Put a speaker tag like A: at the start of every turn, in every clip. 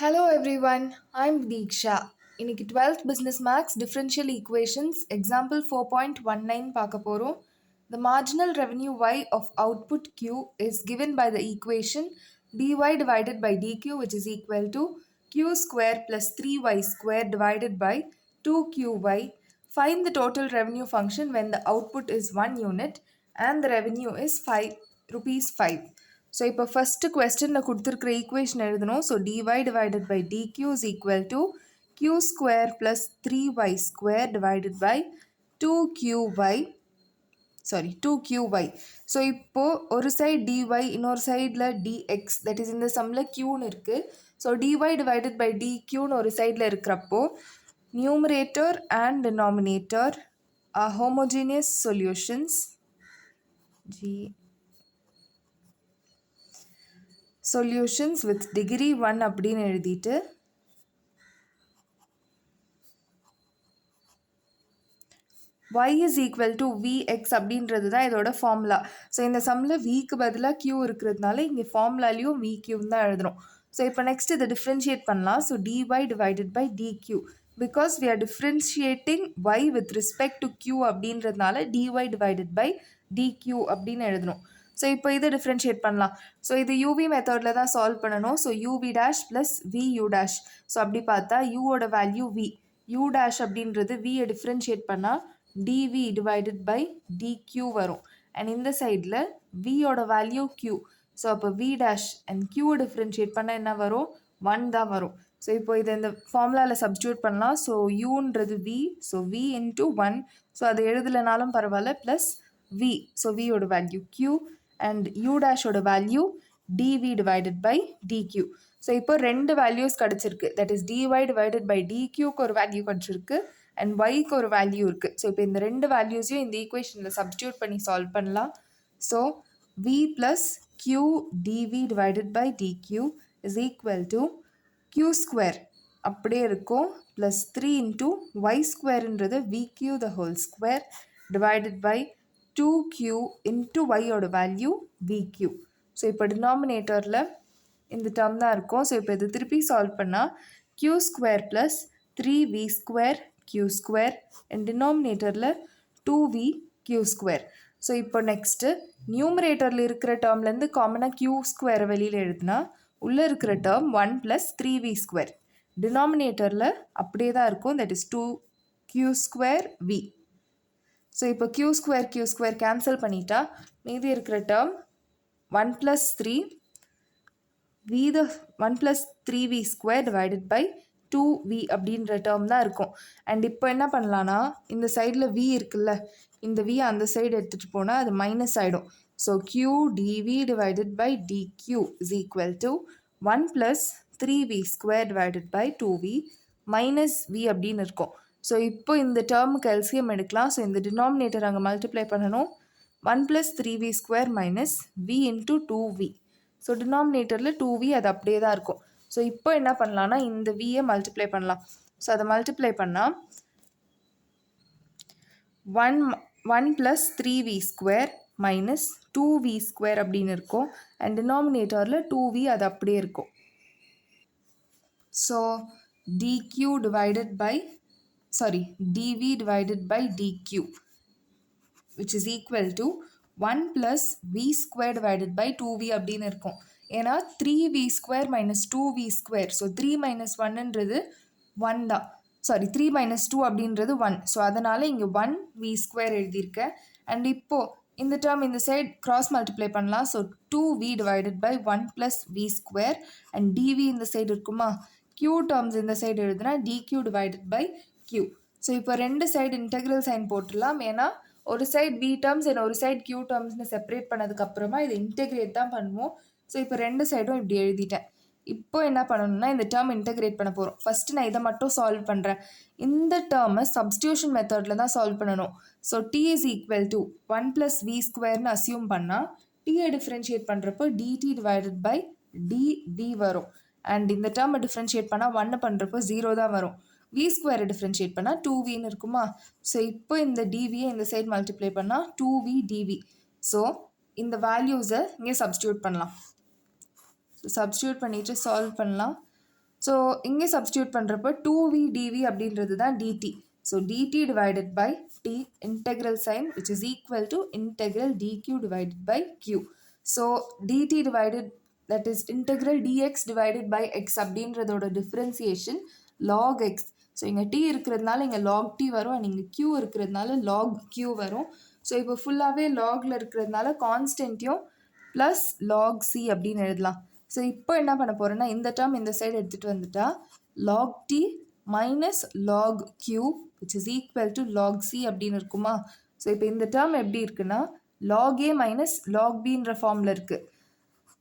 A: Hello everyone, I'm Deeksha. இன்னைக்கு 12th Business Max Differential Equations Example 4.19 பார்க்க போறோம். The marginal revenue Y of output Q is given by the equation dy divided by dq which is equal to q square plus 3y square divided by 2qy. Find the total revenue function when the output is 1 unit and the revenue is 5 rupees 5. So இப்போ first கொஸ்டினில் கொடுத்துருக்குற equation எழுதணும். So d y divided by d q is equal to q square plus 3y square divided by 2qy 2qy. So இப்போது ஒரு side dy இன்னொரு சைடில் dx that is இந்த சம்மில் க்யூன்னு இருக்குது. ஸோ dy டிவைடட் பை dqன்னு ஒரு சைடில் இருக்கிறப்போ numerator and denominator homogeneous solutions solutions with degree 1 அப்படின்னு எழுதிட்டு y is equal to vx அப்படின்றது தான் இதோட ஃபார்முலா. ஸோ இந்த சம்மில் விக்கு பதிலாக q இருக்கிறதுனால இங்கே ஃபார்முலாலையும் vq தான் எழுதணும். ஸோ இப்போ நெக்ஸ்ட் இதை டிஃப்ரென்ஷியேட் பண்ணலாம். So dy divided by dq because we are differentiating y with respect to q அப்படின்றதுனால dy டிவைடட் பை dq அப்படின்னு எழுதணும். ஸோ இப்போ இதை டிஃப்ரென்ஷியேட் பண்ணலாம். ஸோ இது யூவி மெத்தடில் தான் சால்வ் பண்ணணும். So UV dash plus view dash. So அப்படி பார்த்தா யூவோட வேல்யூ வி, யூ டேஷ் அப்படின்றது வியை டிஃப்ரென்ஷியேட் பண்ணால் டிவி டிவைடட் பை டிக்யூ வரும். அண்ட் இந்த சைடில் வியோட வேல்யூ க்யூ. ஸோ அப்போ வி டேஷ் அண்ட் க்யூவை டிஃப்ரென்ஷியேட் பண்ணால் என்ன வரும்? 1 தான் வரும். ஸோ இப்போ இதை இந்த ஃபார்முலாவில் சப்ஸ்டியூட் பண்ணலாம். ஸோ யூன்றது v, so v into 1. So அதை எழுதலைனாலும் பரவாயில்ல, ப்ளஸ் வி, ஸோ வியோட வேல்யூ க்யூ அண்ட் யூ டேஷோட value d v divided by d q. So இப்போ ரெண்டு வேல்யூஸ் கிடச்சிருக்கு. That is d y divided by டிக்யூக்கு ஒரு வேல்யூ கிடச்சிருக்கு அண்ட் ஒய்க்கு ஒரு வேல்யூ இருக்குது. ஸோ இப்போ இந்த ரெண்டு வேல்யூஸையும் இந்த ஈக்குவேஷனில் சப்ஸ்டியூட் பண்ணி சால்வ் பண்ணலாம். So v plus q d v divided by d q is equal to q square அப்படியே இருக்கும் ப்ளஸ் 3 இன்ட்டு ஒய் ஸ்கொயர்ன்றது v q the whole square divided by 2q into ஒய்யோட வேல்யூ vq. ஸோ இப்போ டினாமினேட்டரில் இந்த டேர்ம் தான் இருக்கும். ஸோ இப்போ இது திருப்பி சால்வ் பண்ணால் q square plus 3v square q square and டினாமினேட்டரில் 2v q ஸ்கொயர். ஸோ இப்போ நெக்ஸ்ட்டு நியூமரேட்டரில் இருக்கிற டேர்ம்லேருந்து காமனாக q ஸ்கொயரை வெளியில் எழுதுனா உள்ளே இருக்கிற டேர்ம் 1 ப்ளஸ் 3v ஸ்கொயர். டினாமினேட்டரில் அப்படியே தான் இருக்கும். That is 2q square v. So இப்போ q ஸ்கொயர் கேன்சல் பண்ணிட்டா மீதி இருக்கிற term 1 plus 3 v the 1 plus 3v square divided by 2v அப்படின்ற டேர்ம் தான் இருக்கும். அண்ட் இப்போ என்ன பண்ணலான்னா இந்த சைடில் v இருக்குல்ல, இந்த v அந்த சைடு எடுத்துகிட்டு போனால் அது மைனஸ் ஆகிடும். So q dv divided by dq is equal to 1 plus 3v square divided by 2v minus v அப்படின்னு இருக்கும். ஸோ இப்போ இந்த டேர்முக்கு எல்சிஎம் எடுக்கலாம். ஸோ இந்த டினாமினேட்டர் அங்கே மல்டிப்ளை பண்ணணும். 1 plus 3v square minus v into 2v. So டினாமினேட்டரில் 2v அது அப்படியே தான் இருக்கும். ஸோ இப்போ என்ன பண்ணலான்னா இந்த வியை மல்டிப்ளை பண்ணலாம். ஸோ அதை மல்டிப்ளை பண்ணால் 1 plus 3v square minus 2v square அப்படின்னு இருக்கும். அண்ட் டினாமினேட்டரில் 2v அது அப்படியே இருக்கும். So dq divided by dv divided by dq which is equal to 1 plus v square divided by 2v அப்படின்னு இருக்கும். ஏன்னா 3v square minus 2v square. So 3 minus 1ன்றது 1 தான். 3 minus 2 அப்படின்றது 1. ஸோ அதனால் இங்கே 1v square எழுதியிருக்கேன். அண்ட் இப்போது இந்த டேர்ம் இந்த சைடு கிராஸ் மல்டிப்ளை பண்ணலாம். So 2v divided by 1 plus v square and dv இந்த சைடு இருக்குமா, q டேர்ம்ஸ் இந்த சைடு எழுதுனா dq divided by q. So இப்போ ரெண்டு சைடு இன்டெக்ரல் சைன் போட்டுடலாம். ஏன்னா ஒரு சைடு v டேர்ம்ஸ் அண்ட் ஒரு சைடு q டேர்ம்ஸ்னு செப்பரேட் பண்ணதுக்கப்புறமா இதை இன்டெகிரேட் தான் பண்ணுவோம். ஸோ இப்போ ரெண்டு சைடும் இப்படி எழுதிட்டேன். இப்போ என்ன பண்ணணும்னா இந்த டேர்ம் இன்டெகிரேட் பண்ண போகிறோம். ஃபஸ்ட்டு நான் இதை மட்டும் சால்வ் பண்ணுறேன். இந்த டேர்மை சப்ஸ்டியூஷன் மெத்தடில் தான் சால்வ் பண்ணணும். So t is equal to 1 plus v ஸ்கொயர்னு அசியூம் பண்ணால் டீயை டிஃப்ரென்ஷியேட் பண்ணுறப்போ dt டிவைடட் பை dv வரும். அண்ட் இந்த டேர்மை டிஃப்ரென்ஷியேட் பண்ணால் 1 பண்ணுறப்போ 0 தான் வரும். v ஸ்கொயரை டிஃப்ரென்ஷியேட் பண்ணால் 2vன்னு இருக்குமா. ஸோ இப்போ இந்த dvயை இந்த சைடு மல்டிப்ளை பண்ணால் 2v dv. ஸோ இந்த வேல்யூஸை இங்கே சப்ஸ்டியூட் பண்ணலாம். ஸோ சப்ஸ்டியூட் பண்ணிவிட்டு சால்வ் பண்ணலாம். ஸோ இங்கே சப்ஸ்டியூட் பண்ணுறப்போ 2v dv அப்படின்றது தான் dt. So dt divided by t integral sign which is equal to integral dq divided by q. So dt divided that is integral dx divided by x அப்படின்றதோட differentiation log x. So இங்கே t இருக்கிறதுனால இங்கே log t வரும் and இங்கே q இருக்கிறதுனால log q வரும். So இப்போ ஃபுல்லாகவே லாகில் இருக்கிறதுனால கான்ஸ்டன்ட்டையும் ப்ளஸ் லாக் சி அப்படின்னு எழுதலாம். ஸோ இப்போ என்ன பண்ண போகிறேன்னா இந்த டேர்ம் இந்த சைடு எடுத்துகிட்டு வந்துட்டா log d minus log q which is equal to log c அப்படின்னு இருக்குமா. ஸோ இப்போ இந்த டேர்ம் எப்படி இருக்குன்னா லாக் ஏ மைனஸ் லாக் பின்ற ஃபார்மில் இருக்குது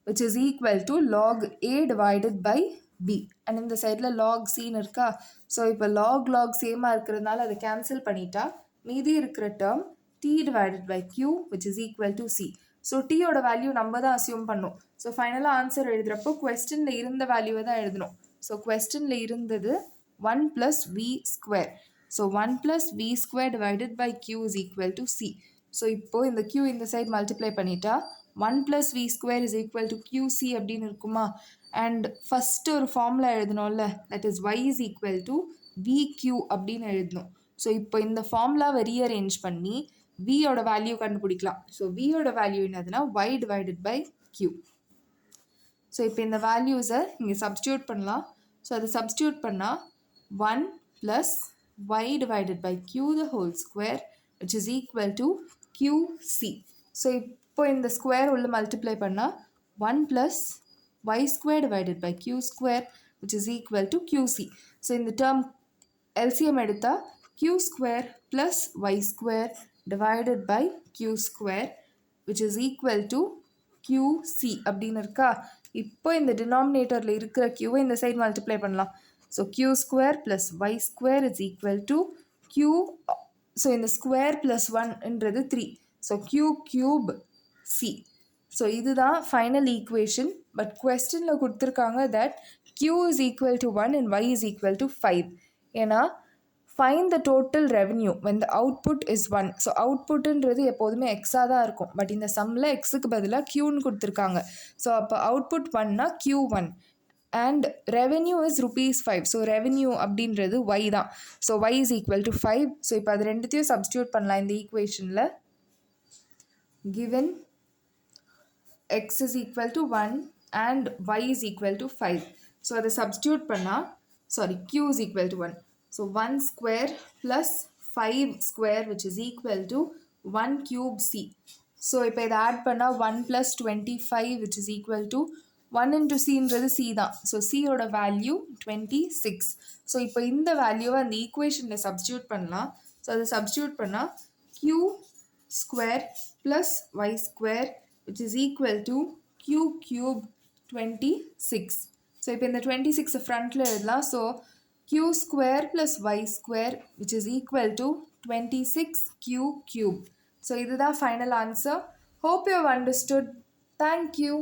A: which is equal to log a divided by b and இந்த சைடில் log cன்னு இருக்கா. ஸோ இப்போ log சேமாக இருக்கிறதுனால அதை கேன்சல் பண்ணிட்டா மீதி இருக்கிற term t divided by q which is equal to c. So டீயோட வேல்யூ நம்ம தான் அசியூம் பண்ணோம். ஸோ ஃபைனலாக ஆன்சர் எழுதுகிறப்போ கொஸ்டினில் இருந்த வேல்யூவை தான் எழுதணும். ஸோ கொஸ்டினில் இருந்தது 1 plus v square. So 1 plus v square divided by q is equal to c. So இப்போது இந்த q இந்த சைடு மல்டிப்ளை பண்ணிட்டா 1 plus v square is equal to qc அப்படின்னு இருக்குமா. அண்ட் ஃபஸ்ட்டு ஒரு ஃபார்முலா எழுதணும்ல that is y is equal to vq அப்படின்னு எழுதணும். ஸோ இப்போ இந்த ஃபார்முலாவை ரீஅரேஞ்ச் பண்ணி வியோட வேல்யூ கண்டுபிடிக்கலாம். ஸோ வியோட வேல்யூ என்னதுன்னா y divided by q. So இப்போ இந்த வேல்யூஸை இங்கே சப்ஸ்டியூட் பண்ணலாம். ஸோ அதை சப்ஸ்டியூட் பண்ணால் 1 plus y divided by q the whole square which is equal to qc. So இப்போ இந்த ஸ்கொயர் உள்ள மல்டிப்ளை பண்ணால் 1 plus y square divided by q square which is equal to qc. So இந்த term LCM எடுத்தால் q square plus y square divided by q square which is equal to qc அப்படின்னு இருக்கா. இப்போ இந்த டினாமினேட்டரில் இருக்கிற q இந்த சைடு மல்டிப்ளை பண்ணலாம். So q square plus y square is equal to q. So இந்த ஸ்கொயர் ப்ளஸ் 1ன்றது 3. So q cube c. So இதுதான் ஃபைனல் ஈக்குவேஷன். பட் கொஸ்டினில் கொடுத்துருக்காங்க தட் q is equal to 1 and y is equal to 5. ஏன்னா find the total revenue when the output is 1. So அவுட்புட்டுன்றது எப்போதுமே எக்ஸாக தான் இருக்கும். பட் இந்த சம்மில் எக்ஸுக்கு பதிலாக க்யூன்னு கொடுத்துருக்காங்க. ஸோ அப்போ அவுட்புட் 1னா q1 and revenue is ₹5. So revenue அப்படின்றது y தான். So y is equal to 5. So இப்போ அது ரெண்டுத்தையும் சப்ஸ்டியூட் பண்ணலாம் இந்த ஈக்குவேஷனில். given x is equal to 1 and y is equal to 5. So அதை சப்ஸ்டியூட் பண்ணால் q is equal to 1. So 1 square plus 5 square which is equal to 1 cube c. So இப்போ இதை ஆட் பண்ணால் 1 plus 25 which is equal to 1 into cன்றது c தான். So cயோட value 26. So இப்போ இந்த வேல்யூவை அந்த ஈக்குவேஷனில் சப்ஸ்டியூட் பண்ணலாம். ஸோ அதை சப்ஸ்டியூட் பண்ணால் q square plus y square which is equal to q cube 26. So இப்போ இந்த 26 ஃப்ரண்ட்டில் எழுதலாம். So q square plus y square which is equal to 26q cube. So, this is the final answer. Hope you have understood. Thank you.